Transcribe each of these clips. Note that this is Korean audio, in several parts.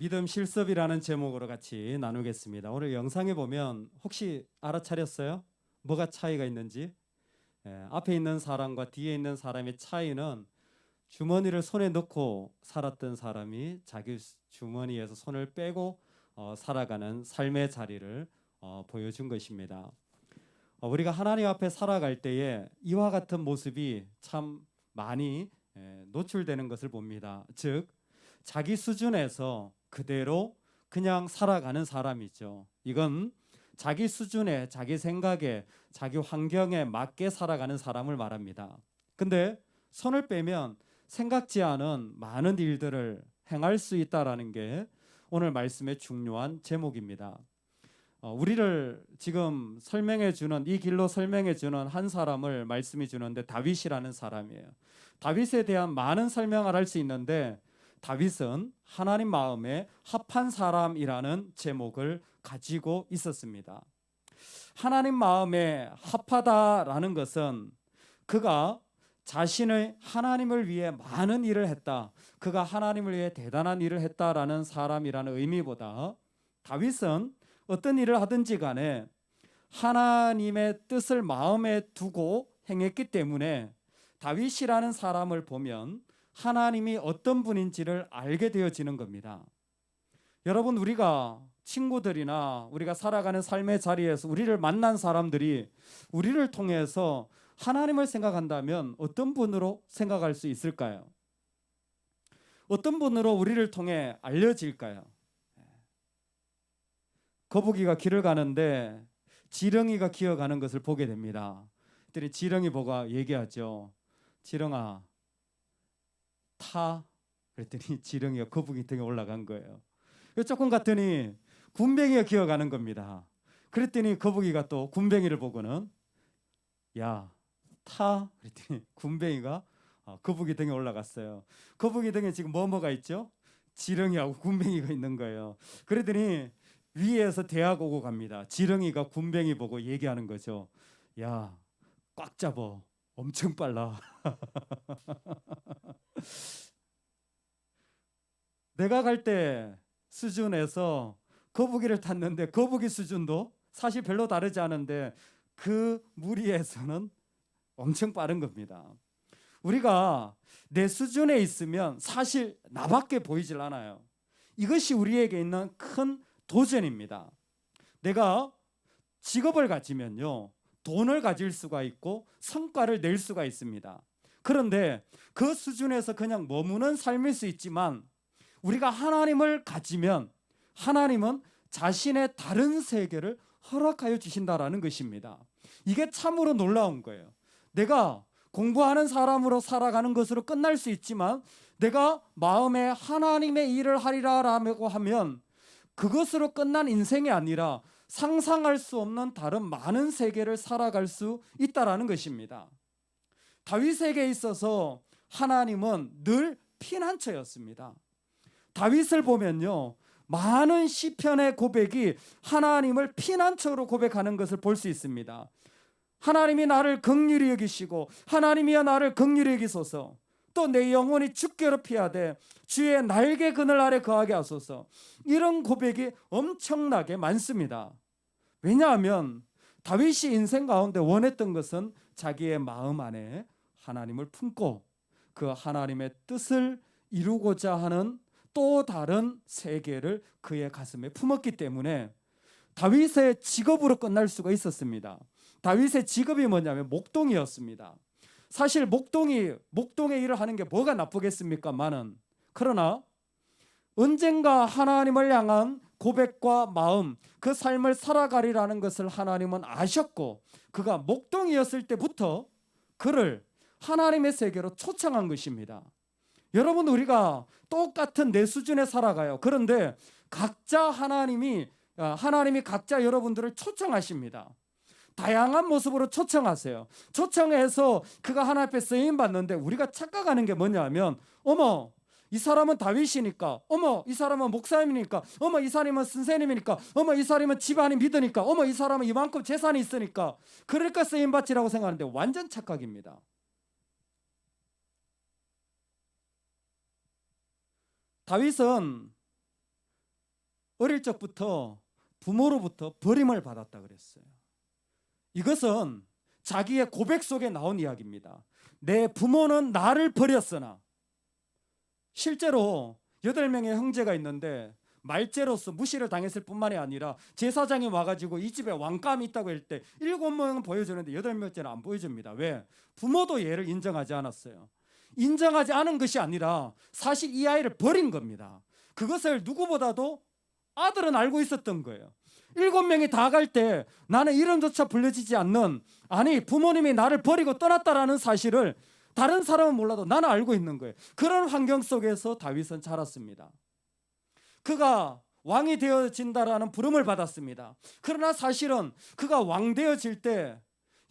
믿음 실습이라는 제목으로 같이 나누겠습니다. 오늘 영상에 보면 혹시 알아차렸어요? 뭐가 차이가 있는지? 앞에 있는 사람과 뒤에 있는 사람의 차이는 주머니를 손에 넣고 살았던 사람이 자기 주머니에서 손을 빼고 살아가는 삶의 자리를 보여준 것입니다. 우리가 하나님 앞에 살아갈 때에 이와 같은 모습이 참 많이 노출되는 것을 봅니다. 즉 자기 수준에서 그대로 그냥 살아가는 사람이죠. 이건 자기 수준에, 자기 생각에, 자기 환경에 맞게 살아가는 사람을 말합니다. 근데 손을 빼면 생각지 않은 많은 일들을 행할 수 있다라는 게 오늘 말씀의 중요한 제목입니다. 우리를 지금 설명해 주는, 이 길로 설명해 주는 한 사람을 말씀해 주는데 다윗이라는 사람이에요. 다윗에 대한 많은 설명을 할 수 있는데 다윗은 하나님 마음에 합한 사람이라는 제목을 가지고 있었습니다. 하나님 마음에 합하다라는 것은 그가 자신의 하나님을 위해 많은 일을 했다, 그가 하나님을 위해 대단한 일을 했다라는 사람이라는 의미보다 다윗은 어떤 일을 하든지 간에 하나님의 뜻을 마음에 두고 행했기 때문에 다윗이라는 사람을 보면 하나님이 어떤 분인지를 알게 되어지는 겁니다. 여러분, 우리가 친구들이나 우리가 살아가는 삶의 자리에서 우리를 만난 사람들이 우리를 통해서 하나님을 생각한다면 어떤 분으로 생각할 수 있을까요? 어떤 분으로 우리를 통해 알려질까요? 거북이가 길을 가는데 지렁이가 기어가는 것을 보게 됩니다. 그랬더니 지렁이 보고 얘기하죠. 지렁아, 타. 그랬더니 지렁이가 거북이 등에 올라간 거예요. 조금 갔더니 군뱅이가 기어가는 겁니다. 그랬더니 거북이가 또 군뱅이를 보고는 야, 타. 그랬더니 군뱅이가 거북이 등에 올라갔어요. 거북이 등에 지금 뭐가 있죠? 지렁이하고 군뱅이가 있는 거예요. 그랬더니 위에서 대학 오고 갑니다. 지렁이가 군뱅이 보고 얘기하는 거죠. 야, 꽉 잡어. 엄청 빨라. 내가 갈 때 수준에서 거북이를 탔는데 거북이 수준도 사실 별로 다르지 않은데 그 무리에서는 엄청 빠른 겁니다. 우리가 내 수준에 있으면 사실 나밖에 보이질 않아요. 이것이 우리에게 있는 큰 도전입니다. 내가 직업을 가지면요, 돈을 가질 수가 있고 성과를 낼 수가 있습니다. 그런데 그 수준에서 그냥 머무는 삶일 수 있지만 우리가 하나님을 가지면 하나님은 자신의 다른 세계를 허락하여 주신다라는 것입니다. 이게 참으로 놀라운 거예요. 내가 공부하는 사람으로 살아가는 것으로 끝날 수 있지만 내가 마음에 하나님의 일을 하리라라고 하면 그것으로 끝난 인생이 아니라 상상할 수 없는 다른 많은 세계를 살아갈 수 있다라는 것입니다. 다윗에게 있어서 하나님은 늘 피난처였습니다. 다윗을 보면요, 많은 시편의 고백이 하나님을 피난처로 고백하는 것을 볼 수 있습니다. 하나님이 나를 긍휼히 여기시고 하나님이여 나를 긍휼히 여기소서, 또 내 영혼이 주께로 피하되 주의 날개 그늘 아래 거하게 하소서. 이런 고백이 엄청나게 많습니다. 왜냐하면 다윗이 인생 가운데 원했던 것은 자기의 마음 안에 하나님을 품고 그 하나님의 뜻을 이루고자 하는 또 다른 세계를 그의 가슴에 품었기 때문에 다윗의 직업으로 끝날 수가 있었습니다. 다윗의 직업이 뭐냐면 목동이었습니다. 사실 목동의 일을 하는 게 뭐가 나쁘겠습니까? 그러나 언젠가 하나님을 향한 고백과 마음, 그 삶을 살아가리라는 것을 하나님은 아셨고 그가 목동이었을 때부터 그를 하나님의 세계로 초청한 것입니다. 여러분, 우리가 똑같은 내 수준에 살아가요. 그런데 하나님이 각자 여러분들을 초청하십니다. 다양한 모습으로 초청하세요. 초청해서 그가 하나님 앞에 쓰임 받는데 우리가 착각하는 게 뭐냐면, 어머, 이 사람은 다윗이니까, 어머, 이 사람은 목사님이니까, 어머, 이 사람은 선생님이니까, 어머, 이 사람은 집안이 믿으니까, 어머, 이 사람은 이만큼 재산이 있으니까 그러니까 쓰임 받지라고 생각하는데 완전 착각입니다. 다윗은 어릴 적부터 부모로부터 버림을 받았다 그랬어요. 이것은 자기의 고백 속에 나온 이야기입니다. 내 부모는 나를 버렸으나, 실제로 8명의 형제가 있는데 말죄로서 무시를 당했을 뿐만이 아니라 제사장이 와가지고 이 집에 왕감이 있다고 할 때 7명은 보여주는데 8명째는 안 보여줍니다. 왜? 부모도 얘를 인정하지 않았어요. 인정하지 않은 것이 아니라 사실 이 아이를 버린 겁니다. 그것을 누구보다도 아들은 알고 있었던 거예요. 7명이 다 갈 때 나는 이름조차 불려지지 않는, 아니 부모님이 나를 버리고 떠났다라는 사실을 다른 사람은 몰라도 나는 알고 있는 거예요. 그런 환경 속에서 다윗은 자랐습니다. 그가 왕이 되어진다라는 부름을 받았습니다. 그러나 사실은 그가 왕 되어질 때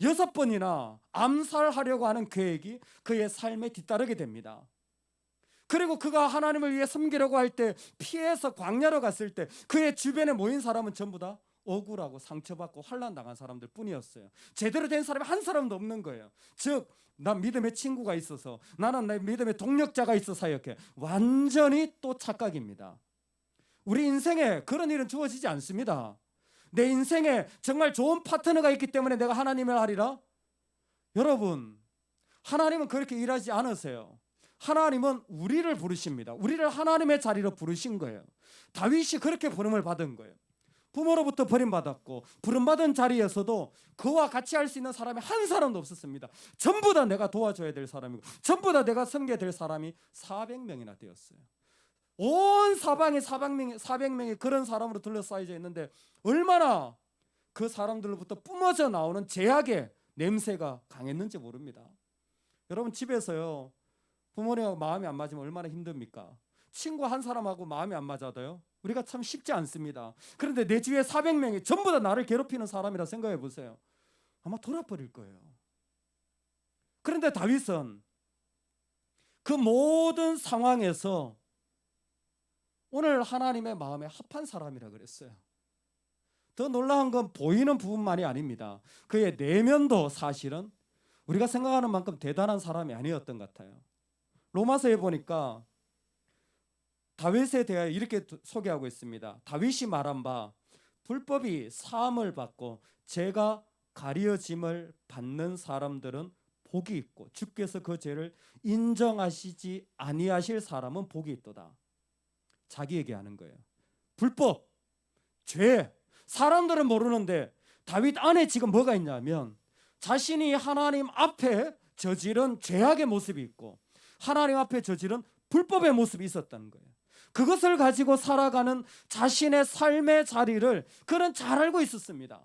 6번이나 암살하려고 하는 계획이 그의 삶에 뒤따르게 됩니다. 그리고 그가 하나님을 위해 섬기려고 할 때 피해서 광야로 갔을 때 그의 주변에 모인 사람은 전부 다 억울하고 상처받고 환난당한 사람들 뿐이었어요. 제대로 된 사람이 한 사람도 없는 거예요. 즉, 난 믿음의 친구가 있어서, 나는 내 믿음의 동력자가 있어서 이렇게 완전히 또 착각입니다. 우리 인생에 그런 일은 주어지지 않습니다. 내 인생에 정말 좋은 파트너가 있기 때문에 내가 하나님을 하리라? 여러분, 하나님은 그렇게 일하지 않으세요. 하나님은 우리를 부르십니다. 우리를 하나님의 자리로 부르신 거예요. 다윗이 그렇게 부름을 받은 거예요. 부모로부터 버림받았고 부름받은 자리에서도 그와 같이 할 수 있는 사람이 한 사람도 없었습니다. 전부 다 내가 도와줘야 될 사람이고 전부 다 내가 섬겨야 될 사람이 400명이나 되었어요. 온 사방에 400명이 그런 사람으로 둘러싸여져 있는데 얼마나 그 사람들로부터 뿜어져 나오는 제약의 냄새가 강했는지 모릅니다. 여러분, 집에서요, 부모님하고 마음이 안 맞으면 얼마나 힘듭니까? 친구 한 사람하고 마음이 안 맞아도요, 우리가 참 쉽지 않습니다. 그런데 내 주위에 400명이 전부 다 나를 괴롭히는 사람이라 생각해 보세요. 아마 돌아버릴 거예요. 그런데 다윗은 그 모든 상황에서 오늘 하나님의 마음에 합한 사람이라 그랬어요. 더 놀라운 건 보이는 부분만이 아닙니다. 그의 내면도 사실은 우리가 생각하는 만큼 대단한 사람이 아니었던 것 같아요. 로마서에 보니까 다윗에 대하여 이렇게 소개하고 있습니다. 다윗이 말한 바 불법이 사함을 받고 죄가 가려짐을 받는 사람들은 복이 있고 주께서 그 죄를 인정하시지 아니하실 사람은 복이 있도다. 자기에게 하는 거예요. 불법, 죄, 사람들은 모르는데 다윗 안에 지금 뭐가 있냐면 자신이 하나님 앞에 저지른 죄악의 모습이 있고 하나님 앞에 저지른 불법의 모습이 있었다는 거예요. 그것을 가지고 살아가는 자신의 삶의 자리를 그는 잘 알고 있었습니다.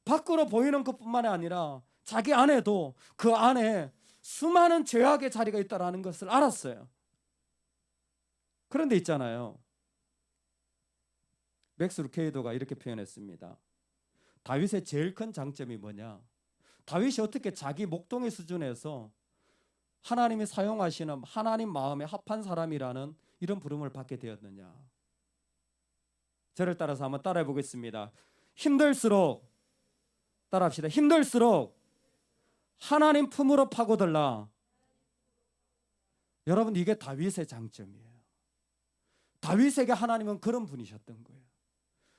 밖으로 보이는 것뿐만 아니라 자기 안에도 그 안에 수많은 죄악의 자리가 있다는 것을 알았어요. 그런데 있잖아요, 맥스 루케이도가 이렇게 표현했습니다. 다윗의 제일 큰 장점이 뭐냐? 다윗이 어떻게 자기 목동의 수준에서 하나님이 사용하시는 하나님 마음에 합한 사람이라는 이런 부름을 받게 되었느냐? 저를 따라서 한번 따라해 보겠습니다. 힘들수록, 따라합시다. 힘들수록 하나님 품으로 파고들라. 여러분, 이게 다윗의 장점이에요. 다윗에게 하나님은 그런 분이셨던 거예요.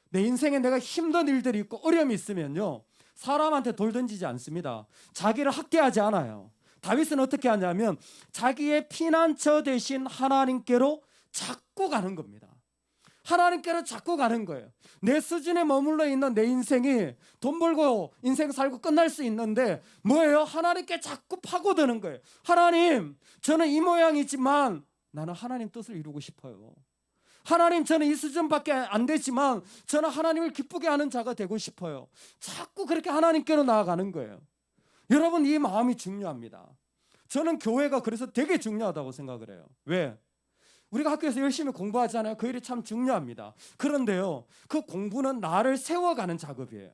내 인생에 내가 힘든 일들이 있고 어려움이 있으면요, 사람한테 돌 던지지 않습니다. 자기를 학대하지 않아요. 다윗은 어떻게 하냐면 자기의 피난처 되신 하나님께로 자꾸 가는 겁니다. 하나님께로 자꾸 가는 거예요. 내 수준에 머물러 있는 내 인생이 돈 벌고 인생 살고 끝날 수 있는데 뭐예요? 하나님께 자꾸 파고드는 거예요. 하나님, 저는 이 모양이지만 나는 하나님 뜻을 이루고 싶어요. 하나님, 저는 이 수준밖에 안 되지만 저는 하나님을 기쁘게 하는 자가 되고 싶어요. 자꾸 그렇게 하나님께로 나아가는 거예요. 여러분, 이 마음이 중요합니다. 저는 교회가 그래서 되게 중요하다고 생각을 해요. 왜? 우리가 학교에서 열심히 공부하잖아요. 그 일이 참 중요합니다. 그런데요, 그 공부는 나를 세워가는 작업이에요.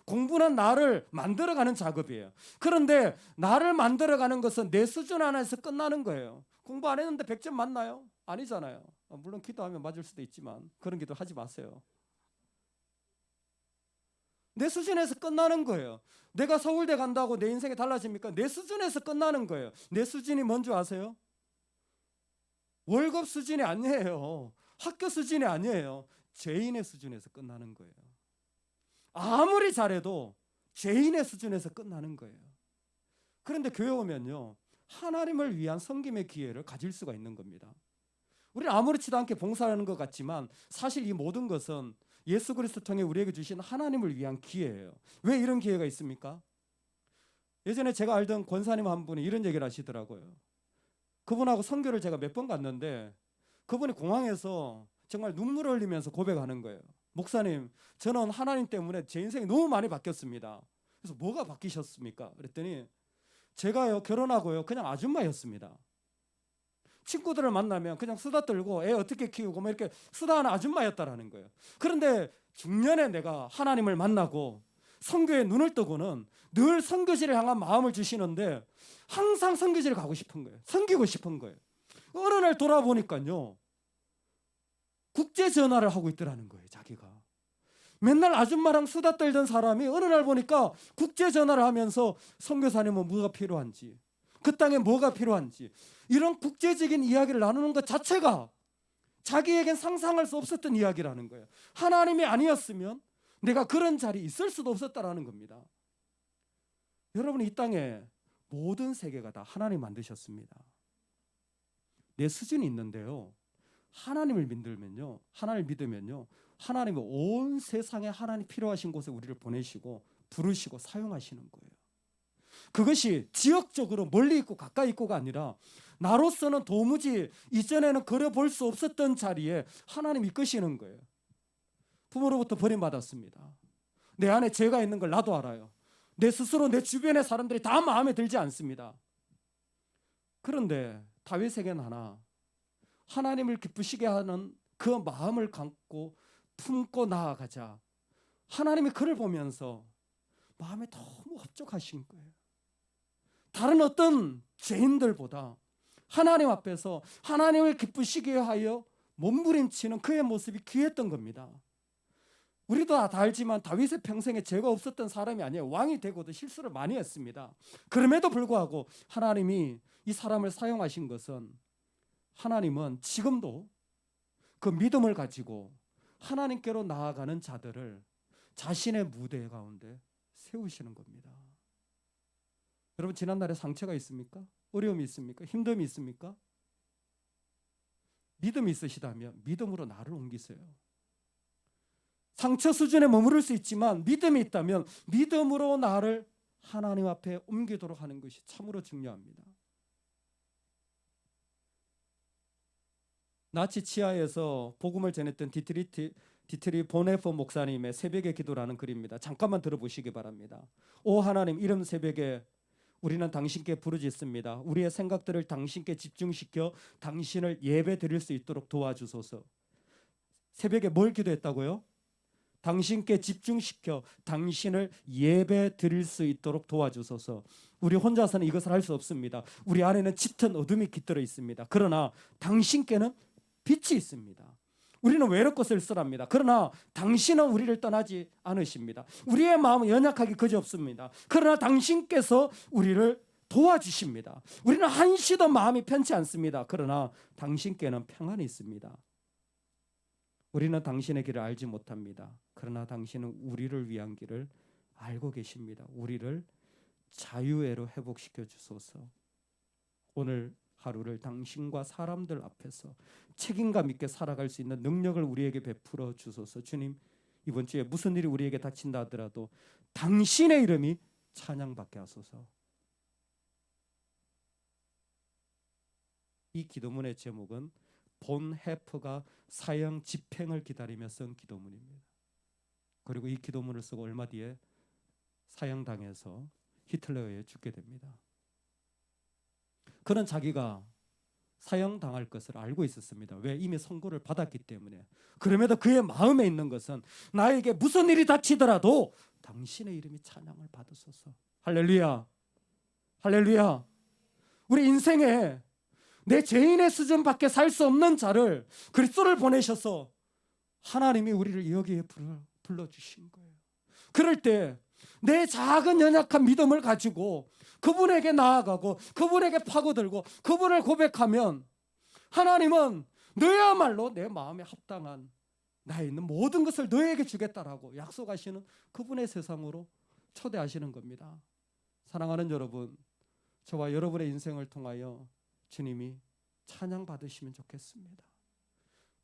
공부는 나를 만들어가는 작업이에요. 그런데 나를 만들어가는 것은 내 수준 안에서 끝나는 거예요. 공부 안 했는데 100점 맞나요? 아니잖아요. 물론 기도하면 맞을 수도 있지만 그런 기도 하지 마세요. 내 수준에서 끝나는 거예요. 내가 서울대 간다고 내 인생이 달라집니까? 내 수준에서 끝나는 거예요. 내 수준이 뭔지 아세요? 월급 수준이 아니에요. 학교 수준이 아니에요. 죄인의 수준에서 끝나는 거예요. 아무리 잘해도 죄인의 수준에서 끝나는 거예요. 그런데 교회 오면요, 하나님을 위한 섬김의 기회를 가질 수가 있는 겁니다. 우리는 아무렇지도 않게 봉사하는 것 같지만 사실 이 모든 것은 예수 그리스도 통해 우리에게 주신 하나님을 위한 기회예요. 왜 이런 기회가 있습니까? 예전에 제가 알던 권사님 한 분이 이런 얘기를 하시더라고요. 그분하고 선교를 제가 몇 번 갔는데 그분이 공항에서 정말 눈물을 흘리면서 고백하는 거예요. 목사님, 저는 하나님 때문에 제 인생이 너무 많이 바뀌었습니다. 그래서 뭐가 바뀌셨습니까? 그랬더니 제가요, 결혼하고요, 그냥 아줌마였습니다. 친구들을 만나면 그냥 수다 떨고 애 어떻게 키우고 뭐 이렇게 수다하는 아줌마였다라는 거예요. 그런데 중년에 내가 하나님을 만나고 선교에 눈을 뜨고는 늘 선교지를 향한 마음을 주시는데 항상 선교지를 가고 싶은 거예요. 섬기고 싶은 거예요. 어느 날 돌아보니까요, 국제 전화를 하고 있더라는 거예요. 자기가 맨날 아줌마랑 수다 떨던 사람이 어느 날 보니까 국제 전화를 하면서 선교사님은 뭐가 필요한지, 그 땅에 뭐가 필요한지, 이런 국제적인 이야기를 나누는 것 자체가 자기에겐 상상할 수 없었던 이야기라는 거예요. 하나님이 아니었으면 내가 그런 자리에 있을 수도 없었다라는 겁니다. 여러분, 이 땅에 모든 세계가 다 하나님 만드셨습니다. 내 수준이 있는데요, 하나님을 믿으면요, 하나님은 온 세상에 하나님 필요하신 곳에 우리를 보내시고 부르시고 사용하시는 거예요. 그것이 지역적으로 멀리 있고 가까이 있고가 아니라 나로서는 도무지 이전에는 걸어볼 수 없었던 자리에 하나님이 이끄시는 거예요. 부모로부터 버림받았습니다. 내 안에 죄가 있는 걸 나도 알아요. 내 스스로, 내 주변의 사람들이 다 마음에 들지 않습니다. 그런데 다윗에게는 하나, 하나님을 기쁘시게 하는 그 마음을 갖고 품고 나아가자. 하나님이 그를 보면서 마음에 너무 흡족하신 거예요. 다른 어떤 죄인들보다 하나님 앞에서 하나님을 기쁘시게 하여 몸부림치는 그의 모습이 귀했던 겁니다. 우리도 다 알지만 다윗의 평생에 죄가 없었던 사람이 아니에요. 왕이 되고도 실수를 많이 했습니다. 그럼에도 불구하고 하나님이 이 사람을 사용하신 것은, 하나님은 지금도 그 믿음을 가지고 하나님께로 나아가는 자들을 자신의 무대 가운데 세우시는 겁니다. 여러분, 지난날에 상처가 있습니까? 어려움이 있습니까? 힘듦이 있습니까? 믿음이 있으시다면 믿음으로 나를 옮기세요. 상처 수준에 머무를 수 있지만 믿음이 있다면 믿음으로 나를 하나님 앞에 옮기도록 하는 것이 참으로 중요합니다. 나치 치하에서 복음을 전했던 디트리 보네퍼 목사님의 새벽의 기도라는 글입니다. 잠깐만 들어보시기 바랍니다. 오 하나님, 이른 새벽에 우리는 당신께 부르짖습니다. 우리의 생각들을 당신께 집중시켜 당신을 예배 드릴 수 있도록 도와주소서. 새벽에 뭘 기도했다고요? 당신께 집중시켜 당신을 예배 드릴 수 있도록 도와주소서. 우리 혼자서는 이것을 할 수 없습니다. 우리 안에는 짙은 어둠이 깃들어 있습니다. 그러나 당신께는 빛이 있습니다. 우리는 외롭고 쓸쓸합니다. 그러나 당신은 우리를 떠나지 않으십니다. 우리의 마음은 연약하기 그지없습니다. 그러나 당신께서 우리를 도와주십니다. 우리는 한시도 마음이 편치 않습니다. 그러나 당신께는 평안이 있습니다. 우리는 당신의 길을 알지 못합니다. 그러나 당신은 우리를 위한 길을 알고 계십니다. 우리를 자유애로 회복시켜 주소서. 오늘 하루를 당신과 사람들 앞에서 책임감 있게 살아갈 수 있는 능력을 우리에게 베풀어 주소서. 주님, 이번 주에 무슨 일이 우리에게 닥친다 하더라도 당신의 이름이 찬양받게 하소서. 이 기도문의 제목은 본 해퍼가 사형 집행을 기다리며 쓴 기도문입니다. 그리고 이 기도문을 쓰고 얼마 뒤에 사형당해서 히틀러에 의해 죽게 됩니다. 그는 자기가 사형당할 것을 알고 있었습니다. 왜? 이미 선고를 받았기 때문에. 그럼에도 그의 마음에 있는 것은 나에게 무슨 일이 닥치더라도 당신의 이름이 찬양을 받으소서. 할렐루야, 할렐루야. 우리 인생에 내 죄인의 수준밖에 살 수 없는 자를, 그리스도를 보내셔서 하나님이 우리를 여기에 불러주신 거예요. 그럴 때 내 작은 연약한 믿음을 가지고 그분에게 나아가고 그분에게 파고들고 그분을 고백하면 하나님은 너야말로 내 마음에 합당한 나에 있는 모든 것을 너에게 주겠다라고 약속하시는 그분의 세상으로 초대하시는 겁니다. 사랑하는 여러분, 저와 여러분의 인생을 통하여 주님이 찬양받으시면 좋겠습니다.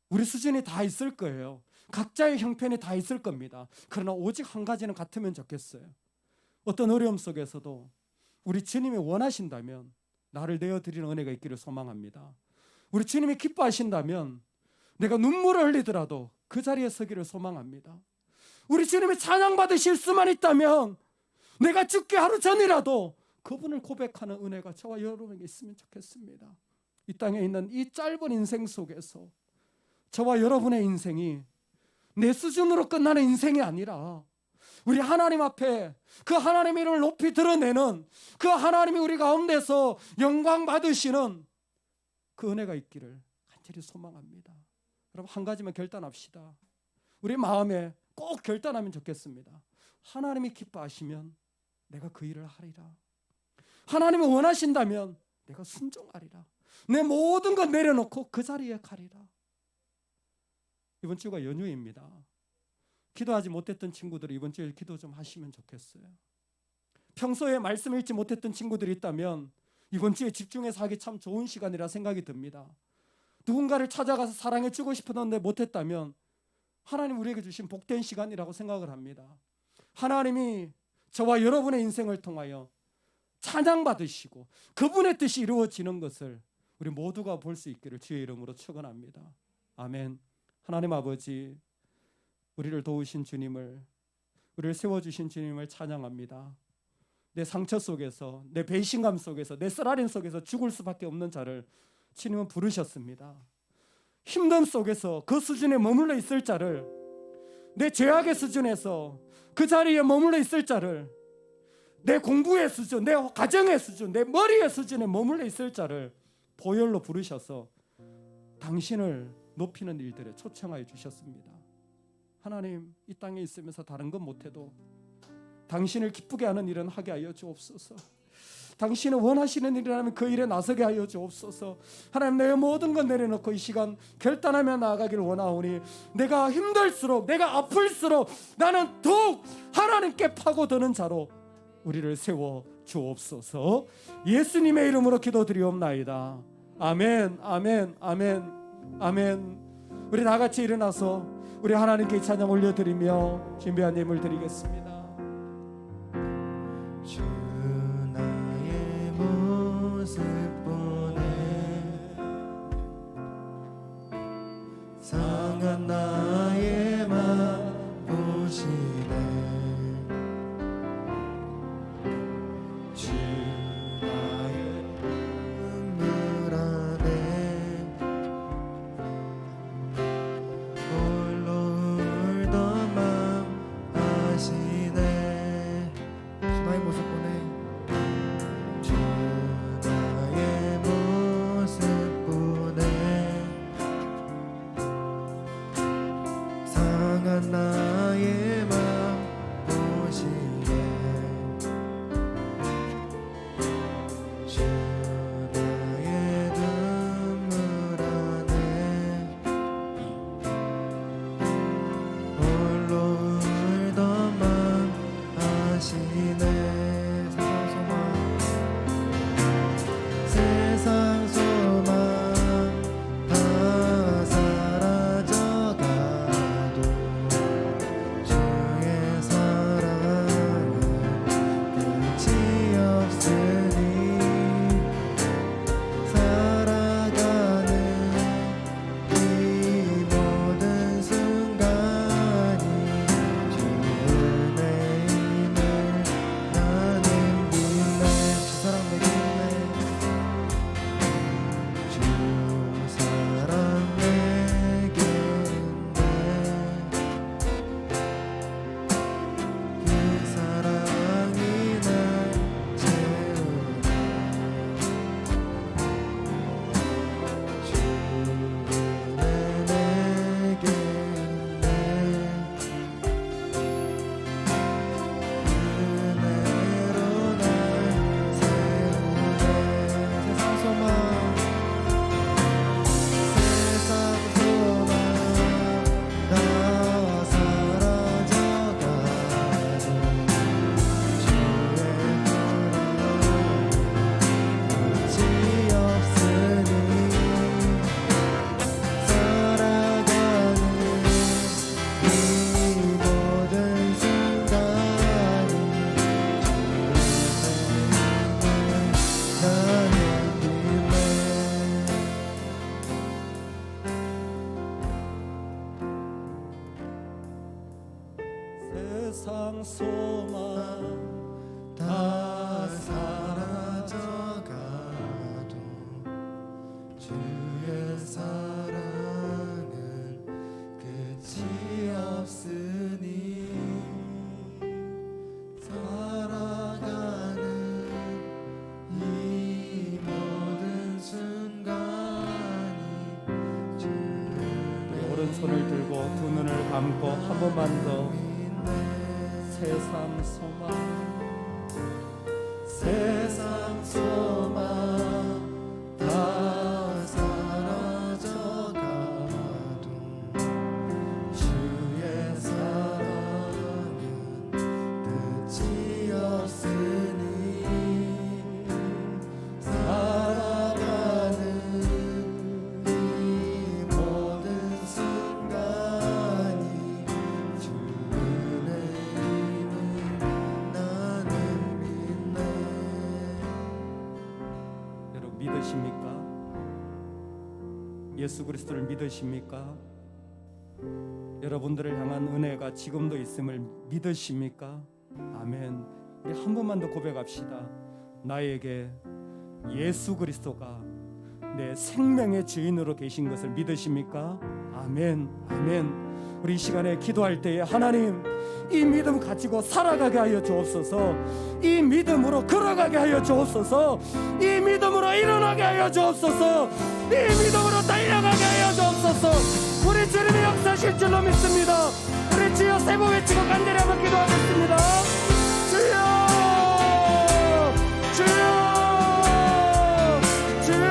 우리 수준이 다 있을 거예요. 각자의 형편이 다 있을 겁니다. 그러나 오직 한 가지는 같으면 좋겠어요. 어떤 어려움 속에서도 우리 주님이 원하신다면 나를 내어드리는 은혜가 있기를 소망합니다. 우리 주님이 기뻐하신다면 내가 눈물을 흘리더라도 그 자리에 서기를 소망합니다. 우리 주님이 찬양받으실 수만 있다면 내가 죽기 하루 전이라도 그분을 고백하는 은혜가 저와 여러분에게 있으면 좋겠습니다. 이 땅에 있는 이 짧은 인생 속에서 저와 여러분의 인생이 내 수준으로 끝나는 인생이 아니라 우리 하나님 앞에 그 하나님의 이름을 높이 드러내는 그 하나님이 우리 가운데서 영광 받으시는 그 은혜가 있기를 간절히 소망합니다. 여러분, 한 가지만 결단합시다. 우리 마음에 꼭 결단하면 좋겠습니다. 하나님이 기뻐하시면 내가 그 일을 하리라. 하나님이 원하신다면 내가 순종하리라. 내 모든 것 내려놓고 그 자리에 가리라. 이번 주가 연휴입니다. 기도하지 못했던 친구들이 이번 주에 기도 좀 하시면 좋겠어요. 평소에 말씀 읽지 못했던 친구들이 있다면 이번 주에 집중해서 하기 참 좋은 시간이라 생각이 듭니다. 누군가를 찾아가서 사랑해주고 싶었는데 못했다면 하나님 우리에게 주신 복된 시간이라고 생각을 합니다. 하나님이 저와 여러분의 인생을 통하여 찬양받으시고 그분의 뜻이 이루어지는 것을 우리 모두가 볼 수 있기를 주의 이름으로 축원합니다. 아멘. 하나님 아버지, 우리를 도우신 주님을, 우리를 세워주신 주님을 찬양합니다. 내 상처 속에서, 내 배신감 속에서, 내 쓰라림 속에서 죽을 수밖에 없는 자를 주님은 부르셨습니다. 힘듦 속에서 그 수준에 머물러 있을 자를, 내 죄악의 수준에서 그 자리에 머물러 있을 자를, 내 공부의 수준, 내 가정의 수준, 내 머리의 수준에 머물러 있을 자를 보혈로 부르셔서 당신을 높이는 일들에 초청하여 주셨습니다. 하나님, 이 땅에 있으면서 다른 건 못해도 당신을 기쁘게 하는 일은 하게 하여 주옵소서. 당신은 원하시는 일이라면 그 일에 나서게 하여 주옵소서. 하나님, 내 모든 것 내려놓고 이 시간 결단하며 나아가기를 원하오니 내가 힘들수록, 내가 아플수록 나는 더욱 하나님께 파고드는 자로 우리를 세워 주옵소서. 예수님의 이름으로 기도드리옵나이다. 아멘, 아멘, 아멘, 아멘. 우리 다 같이 일어나서 우리 하나님께 찬양 올려드리며 준비한 예물 드리겠습니다. 주 나의 모습 보내 상한 나의 맘 보시네 주 나의 눈물 안에 홀로 울던 맘 아시네 주 나의 모습 보내 주 나의 모습 보내 세상 소망 다 사라져가도 주의 사랑은 끝이 없으니 살아가는 이 모든 순간이 주의 오른손을 들고 두 눈을 감고 한 번만 더 세상 소망 세상 소망 다 사라져가도 주의 사랑은 끝이 없으니 살아가는 이 모든 순간이 주의 나는 믿네. 여러분 믿으십니까? 예수 그리스도를 믿으십니까? 여러분들을 향한 은혜가 지금도 있음을 믿으십니까? 아멘. 우리 한 번만 더 고백합시다. 나에게 예수 그리스도가 내 생명의 주인으로 계신 것을 믿으십니까? 아멘. 아멘. 우리 이 시간에 기도할 때에 하나님 이 믿음 가지고 살아가게 하여 주옵소서. 이 믿음으로 걸어가게 하여 주옵소서. 이 믿음으로 일어나게 하여 주옵소서. 이 믿음으로 달려가게 하여 주옵소서. 우리 주님의 역사실 줄로 믿습니다. 우리 주여 세 번 외치고 간절히 한번 기도하겠습니다. 주여 주여 주여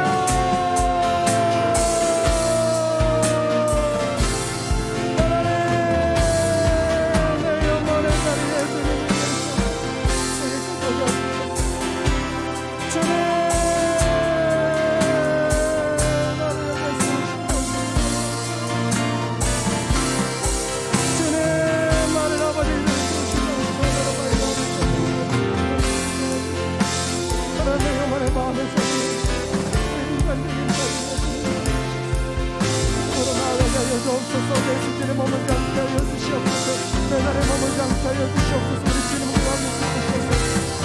예수님의 몸을 장사하여 주시옵소서. 내 날의 몸을 장사하여 주시옵소서. 우리 주님을 구하옵소서.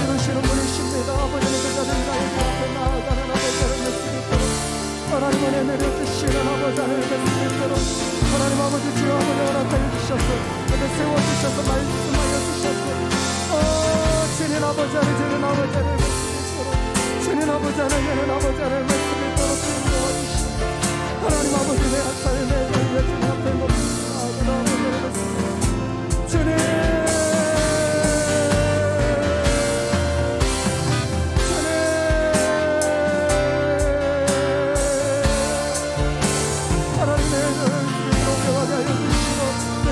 이루시는 분이십니다. 아버지는 그 자를 나에게 앞에 나아가는 아버지를 맺으리도록 하나님 은혜 내려주시는 아버지를 맺으리도록 하나님 아버지 주여 아버지 허락하여 주셔서 그를 세워주셔서 말씀하여 주셔서 주님 아버지를 주님 아버지를 맺으리도록 주님 아버지를 주님 아버지를 맺으리도록 주님 도와주시옵소서. 하나님 아버지 내 삶의 주님 앞에 놓습니다. 아버지를 맺습니다. 주님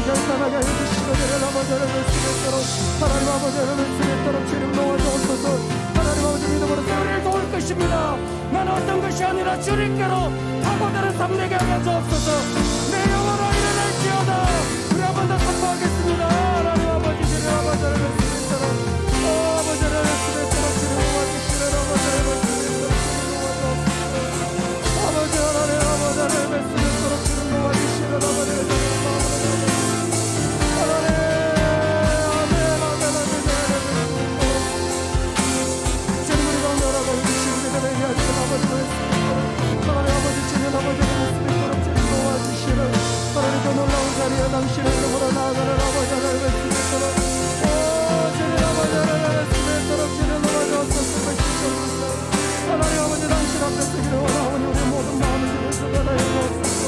결단하게 해주시고 저를 아버지를 맺으겠도록 하나님 아버지를 맺으겠도록 주님 도와주옵소서. 하나님 아버지 믿음으로 우리를 도울 것입니다. 나는 어떤 것이 아니라 주님께로 파고드는 삶 되게 하여 주옵소서. 내 영혼으로 일어날지어다. 우리 한 번 더 선포하겠습니다. 하나님 아버지 주님 아버지를 맺으겠도록 아버지를 맺으겠도록 주님 도와주시는 아버지를 맺으겠도록 주님 도와주옵소서. 아버지 하나님 아버지를 맺으겠도록 주님 도와주시는 아버지를 당신의 이름으로 나아가는 아버지를 뵙시도록 주님 아버지를 뵙시도록 주님 도와주옵소서. 하나님 아버지 당신 앞에 서기를 원하오니 우리 모든 마음을 주님 주관하여 주옵소서.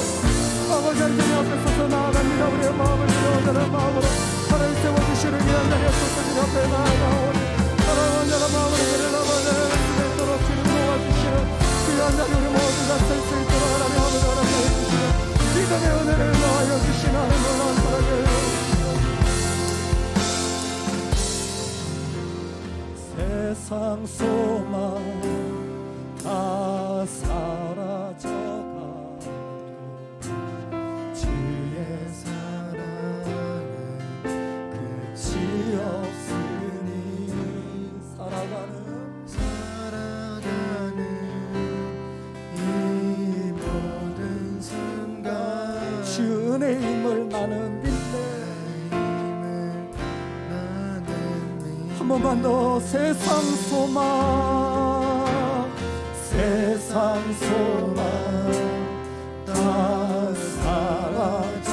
아버지 주님 앞에 서서 나아갑니다. 우리의 마음을 주님의 마음으로 하나님 세워주시는 이 한 자리에 서서 주님 앞에 나아가오니 하나님 언제나 마음으로 주님 아버지를 뵙도록 주님 도와주시는 이 한 자리 우리 모두가 설 수 있도록 하나님 아버지 허락하여 주시는 믿음의 은혜를 넣어여 주시는 하나님 놀라운 사랑을 세상 소망 다 사라져가도 주의 사랑은 끝이 없으니 살아가는 이 모든 순간 주의 힘을 나는 믿네. 한 번만 더. 세상 소망, 세상 소망 다 사라져가도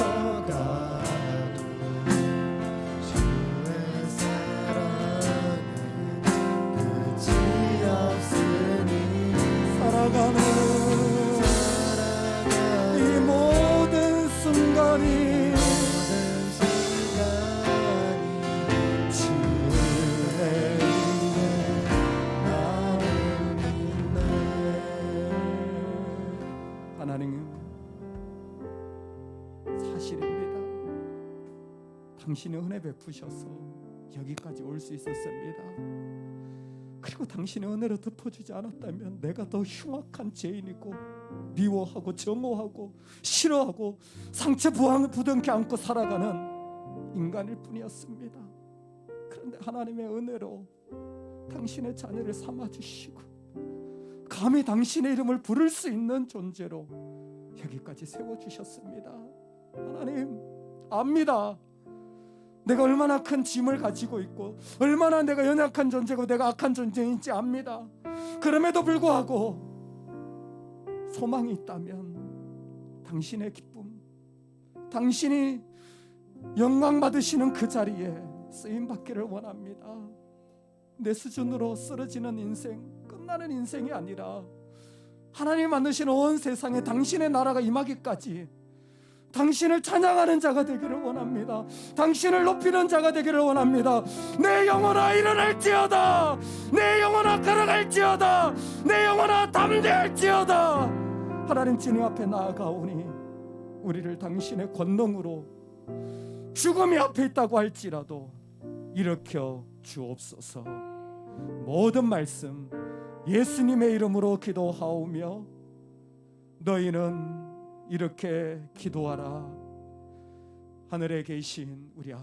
주의 사랑은 끝이 없으니 살아가는 이 모든 순간이 하나님, 사실입니다. 당신의 은혜 베푸셔서 여기까지 올 수 있었습니다. 그리고 당신의 은혜로 덮어주지 않았다면 내가 더 흉악한 죄인이고 미워하고 정오하고 싫어하고 상처 부둥켜 안고 살아가는 인간일 뿐이었습니다. 그런데 하나님의 은혜로 당신의 자녀를 삼아주시고 감히 당신의 이름을 부를 수 있는 존재로 여기까지 세워주셨습니다. 하나님, 압니다. 내가 얼마나 큰 짐을 가지고 있고 얼마나 내가 연약한 존재고 내가 악한 존재인지 압니다. 그럼에도 불구하고 소망이 있다면 당신의 기쁨, 당신이 영광 받으시는 그 자리에 쓰임 받기를 원합니다. 내 수준으로 쓰러지는 인생, 끝나는 인생이 아니라 하나님 만드신 온 세상에 당신의 나라가 임하기까지 당신을 찬양하는 자가 되기를 원합니다. 당신을 높이는 자가 되기를 원합니다. 내 영혼아 일어날지어다, 내 영혼아 걸어갈지어다, 내 영혼아 담대할지어다. 하나님 주님 앞에 나아가오니 우리를 당신의 권능으로 죽음이 앞에 있다고 할지라도 일으켜 주옵소서. 모든 말씀 예수님의 이름으로 기도하오며 너희는 이렇게 기도하라. 하늘에 계신 우리 아버지,